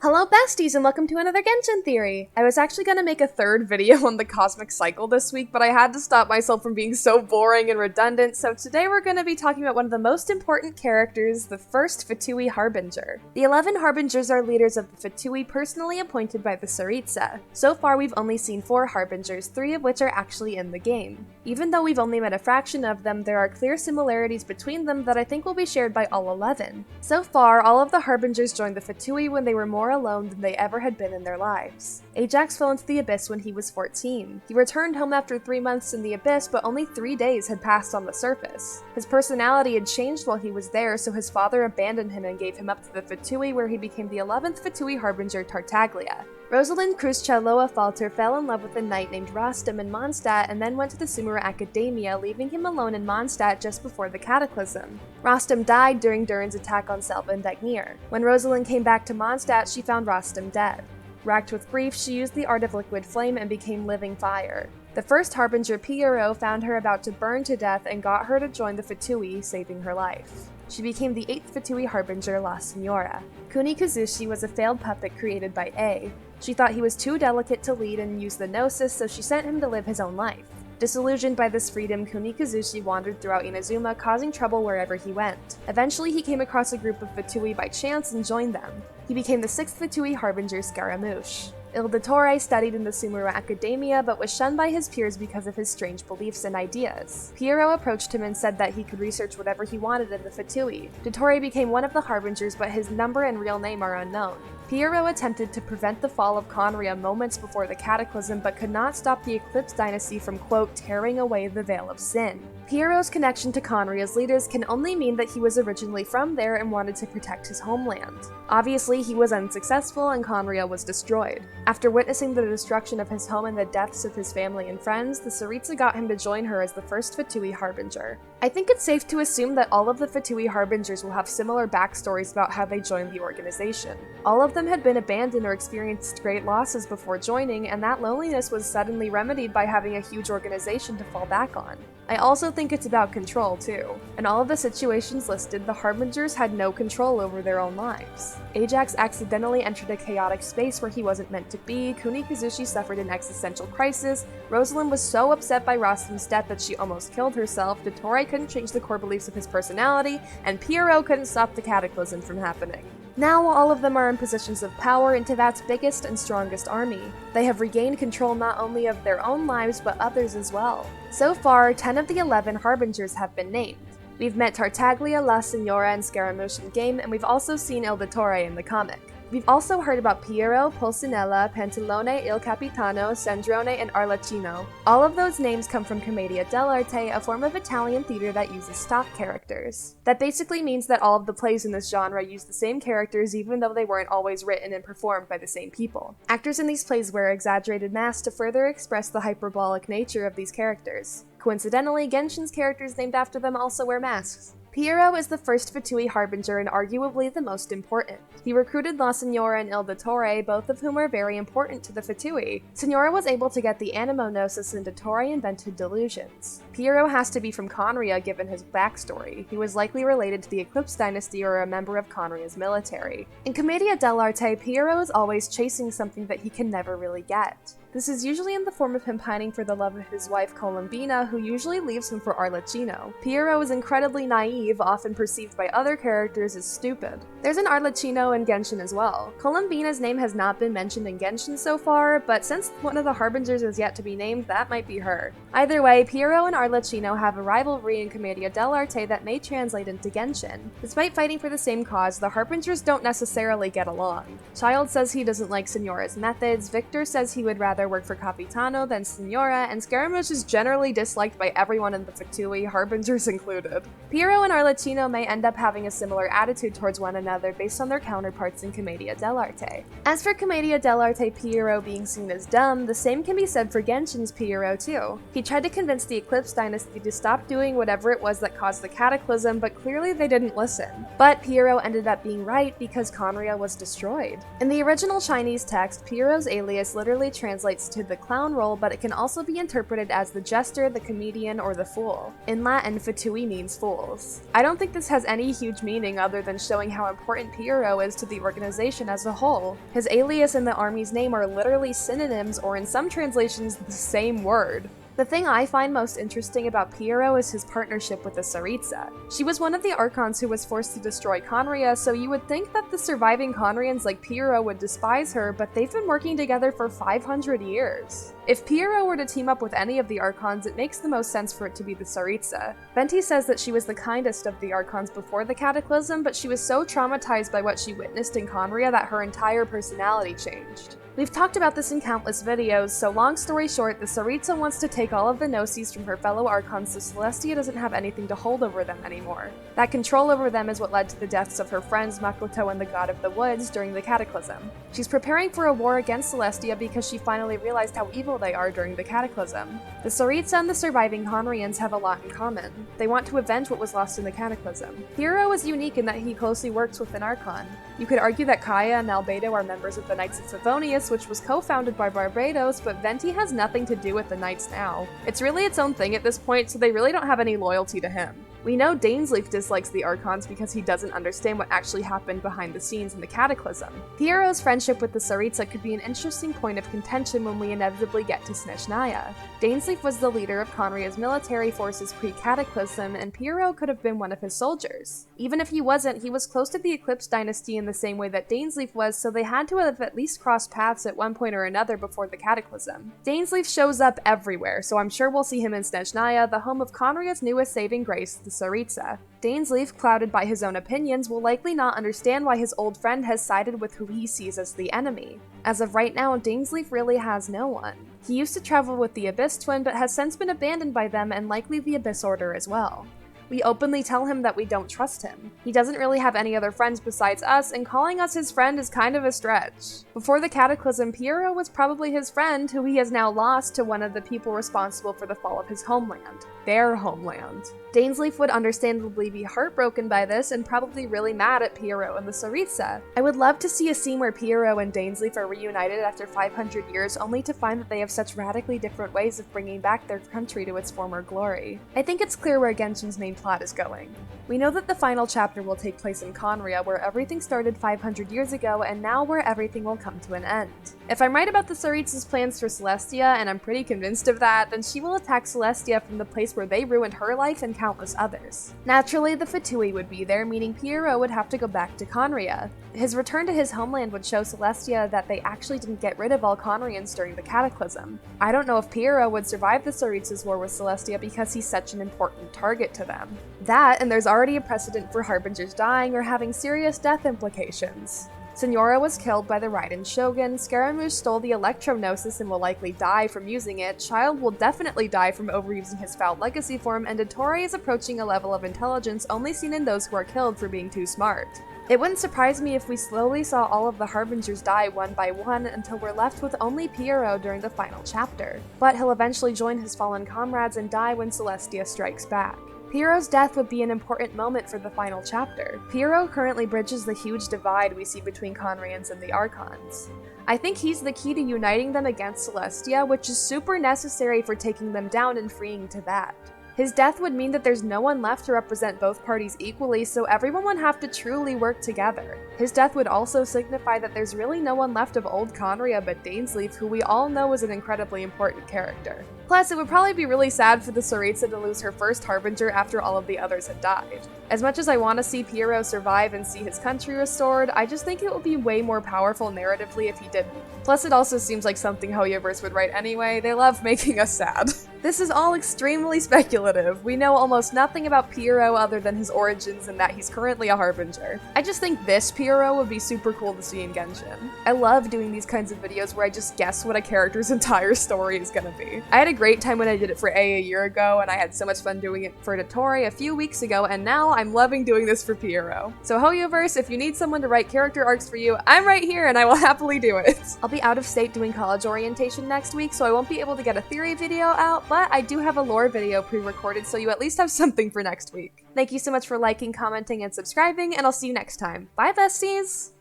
Hello besties and welcome to another Genshin theory! I was actually gonna make a third video on the cosmic cycle this week, but I had to stop myself from being so boring and redundant, so today we're gonna be talking about one of the most important characters, the first Fatui Harbinger. The 11 Harbingers are leaders of the Fatui personally appointed by the Tsaritsa. So far we've only seen 4 Harbingers, 3 of which are actually in the game. Even though we've only met a fraction of them, there are clear similarities between them that I think will be shared by all 11. So far, all of the Harbingers joined the Fatui when they were more alone than they ever had been in their lives. Ajax fell into the Abyss when he was 14. He returned home after 3 months in the Abyss, but only 3 days had passed on the surface. His personality had changed while he was there, so his father abandoned him and gave him up to the Fatui, where he became the 11th Fatui Harbinger, Tartaglia. Rosalind Cruzcha Falter fell in love with a knight named Rostam in Mondstadt and then went to the Sumeru Academia, leaving him alone in Mondstadt just before the Cataclysm. Rostam died during Durin's attack on Selva and Dagnir. When Rosalind came back to Mondstadt, she found Rostam dead. Racked with grief, she used the art of liquid flame and became living fire. The first Harbinger, Piero, found her about to burn to death and got her to join the Fatui, saving her life. She became the 8th Fatui Harbinger, La Signora. Kuni Kazushi was a failed puppet created by A. She thought he was too delicate to lead and use the Gnosis, so she sent him to live his own life. Disillusioned by this freedom, Kuni Kazushi wandered throughout Inazuma, causing trouble wherever he went. Eventually, he came across a group of Fatui by chance and joined them. He became the 6th Fatui Harbinger, Scaramouche. Ildatore studied in the Sumeru Academia, but was shunned by his peers because of his strange beliefs and ideas. Piero approached him and said that he could research whatever he wanted in the Fatui. Dottore became one of the Harbingers, but his number and real name are unknown. Piero attempted to prevent the fall of Conria moments before the Cataclysm, but could not stop the Eclipse dynasty from, quote, tearing away the veil of sin. Piero's connection to Conria's leaders can only mean that he was originally from there and wanted to protect his homeland. Obviously, he was unsuccessful and Conria was destroyed. After witnessing the destruction of his home and the deaths of his family and friends, the Tsaritsa got him to join her as the first Fatui Harbinger. I think it's safe to assume that all of the Fatui Harbingers will have similar backstories about how they joined the organization. All of them had been abandoned or experienced great losses before joining, and that loneliness was suddenly remedied by having a huge organization to fall back on. I also think it's about control, too. In all of the situations listed, the Harbingers had no control over their own lives. Ajax accidentally entered a chaotic space where he wasn't meant to be, Kuni Kazushi suffered an existential crisis, Rosalind was so upset by Rostam's death that she almost killed herself, Dottore couldn't change the core beliefs of his personality, and Piero couldn't stop the Cataclysm from happening. Now all of them are in positions of power in Teyvat's biggest and strongest army. They have regained control not only of their own lives, but others as well. So far, 10 of the 11 Harbingers have been named. We've met Tartaglia, La Signora, and Scaramouche in game, and we've also seen Ildatore in the comic. We've also heard about Piero, Pulcinella, Pantalone, Il Capitano, Sandrone, and Arlecchino. All of those names come from Commedia dell'arte, a form of Italian theater that uses stock characters. That basically means that all of the plays in this genre use the same characters even though they weren't always written and performed by the same people. Actors in these plays wear exaggerated masks to further express the hyperbolic nature of these characters. Coincidentally, Genshin's characters named after them also wear masks. Piero is the first Fatui Harbinger and arguably the most important. He recruited La Signora and Ildatore, both of whom are very important to the Fatui. Signora was able to get the Animo Gnosis and Dottore invented delusions. Piero has to be from Conria given his backstory. He was likely related to the Eclipse dynasty or a member of Conria's military. In Commedia dell'arte, Piero is always chasing something that he can never really get. This is usually in the form of him pining for the love of his wife Colombina, who usually leaves him for Arlecchino. Piero is incredibly naive, often perceived by other characters as stupid. There's an Arlecchino in Genshin as well. Colombina's name has not been mentioned in Genshin so far, but since one of the Harbingers is yet to be named, that might be her. Either way, Piero and Arlecchino have a rivalry in Commedia dell'arte that may translate into Genshin. Despite fighting for the same cause, the Harbingers don't necessarily get along. Child says he doesn't like Signora's methods, Victor says he would rather work for Capitano than Signora, and Scaramouche is generally disliked by everyone in the Fatui, Harbingers included. Piero and Arlecchino may end up having a similar attitude towards one another based on their counterparts in Commedia dell'arte. As for Commedia dell'arte Piero being seen as dumb, the same can be said for Genshin's Piero too. He tried to convince the Eclipse dynasty to stop doing whatever it was that caused the Cataclysm, but clearly they didn't listen. But Piero ended up being right because Conria was destroyed. In the original Chinese text, Piero's alias literally translates translates to the clown role, but it can also be interpreted as the jester, the comedian, or the fool. In Latin, fatui means fools. I don't think this has any huge meaning other than showing how important Piero is to the organization as a whole. His alias and the army's name are literally synonyms, or in some translations, the same word. The thing I find most interesting about Piero is his partnership with the Tsaritsa. She was one of the Archons who was forced to destroy Conria, so you would think that the surviving Conrians like Piero would despise her, but they've been working together for 500 years. If Piero were to team up with any of the Archons, it makes the most sense for it to be the Tsaritsa. Venti says that she was the kindest of the Archons before the Cataclysm, but she was so traumatized by what she witnessed in Conria that her entire personality changed. We've talked about this in countless videos, so long story short, the Tsaritsa wants to take all of the Gnosis from her fellow Archons so Celestia doesn't have anything to hold over them anymore. That control over them is what led to the deaths of her friends Makoto and the God of the Woods during the Cataclysm. She's preparing for a war against Celestia because she finally realized how evil they are during the Cataclysm. The Tsaritsa and the surviving Conrians have a lot in common. They want to avenge what was lost in the Cataclysm. Piero is unique in that he closely works with an Archon. You could argue that Kaya and Albedo are members of the Knights of Favonius, which was co-founded by Barbados, but Venti has nothing to do with the Knights now. It's really its own thing at this point, so they really don't have any loyalty to him. We know Dainsleif dislikes the Archons because he doesn't understand what actually happened behind the scenes in the Cataclysm. Piero's friendship with the Tsaritsa could be an interesting point of contention when we inevitably get to Snezhnaya. Dainsleif was the leader of Conria's military forces pre-Cataclysm, and Piero could have been one of his soldiers. Even if he wasn't, he was close to the Eclipse dynasty in the same way that Dainsleif was, so they had to have at least crossed paths at one point or another before the Cataclysm. Dainsleif shows up everywhere, so I'm sure we'll see him in Snezhnaya, the home of Conria's newest saving grace, the Tsaritsa. Dainsleif, clouded by his own opinions, will likely not understand why his old friend has sided with who he sees as the enemy. As of right now, Dainsleif really has no one. He used to travel with the Abyss Twin, but has since been abandoned by them and likely the Abyss Order as well. We openly tell him that we don't trust him. He doesn't really have any other friends besides us, and calling us his friend is kind of a stretch. Before the Cataclysm, Piero was probably his friend, who he has now lost to one of the people responsible for the fall of his homeland. Their homeland. Dainsleif would understandably be heartbroken by this and probably really mad at Piero and the Tsaritsa. I would love to see a scene where Piero and Dainsleif are reunited after 500 years only to find that they have such radically different ways of bringing back their country to its former glory. I think it's clear where Genshin's main plot is going. We know that the final chapter will take place in Conria, where everything started 500 years ago, and now where everything will come to an end. If I'm right about the Tsaritsa's plans for Celestia, and I'm pretty convinced of that, then she will attack Celestia from the place where they ruined her life and countless others. Naturally, the Fatui would be there, meaning Piero would have to go back to Conria. His return to his homeland would show Celestia that they actually didn't get rid of all Conrians during the Cataclysm. I don't know if Piero would survive the Tsaritsa's war with Celestia because he's such an important target to them. That, and there's already a precedent for Harbingers dying or having serious death implications. Signora was killed by the Raiden Shogun, Scaramouche stole the Electro-Gnosis and will likely die from using it, Child will definitely die from overusing his foul legacy form, and Dottore is approaching a level of intelligence only seen in those who are killed for being too smart. It wouldn't surprise me if we slowly saw all of the Harbingers die one by one until we're left with only Piero during the final chapter. But he'll eventually join his fallen comrades and die when Celestia strikes back. Piero's death would be an important moment for the final chapter. Piero currently bridges the huge divide we see between Conrians and the Archons. I think he's the key to uniting them against Celestia, which is super necessary for taking them down and freeing Teyvat. His death would mean that there's no one left to represent both parties equally, so everyone would have to truly work together. His death would also signify that there's really no one left of old Conria but Dainsleif, who we all know is an incredibly important character. Plus, it would probably be really sad for the Tsaritsa to lose her first Harbinger after all of the others had died. As much as I want to see Piero survive and see his country restored, I just think it would be way more powerful narratively if he didn't. Plus, it also seems like something Hoyoverse would write anyway. They love making us sad. This is all extremely speculative. We know almost nothing about Piero other than his origins and that he's currently a Harbinger. I just think this Piero would be super cool to see in Genshin. I love doing these kinds of videos where I just guess what a character's entire story is gonna be. I had a great time when I did it for A year ago, and I had so much fun doing it for Dottore a few weeks ago, and now I'm loving doing this for Piero. So Hoyoverse, if you need someone to write character arcs for you, I'm right here and I will happily do it. I'll be out of state doing college orientation next week, so I won't be able to get a theory video out, but I do have a lore video pre-recorded, so you at least have something for next week. Thank you so much for liking, commenting, and subscribing, and I'll see you next time. Bye, besties!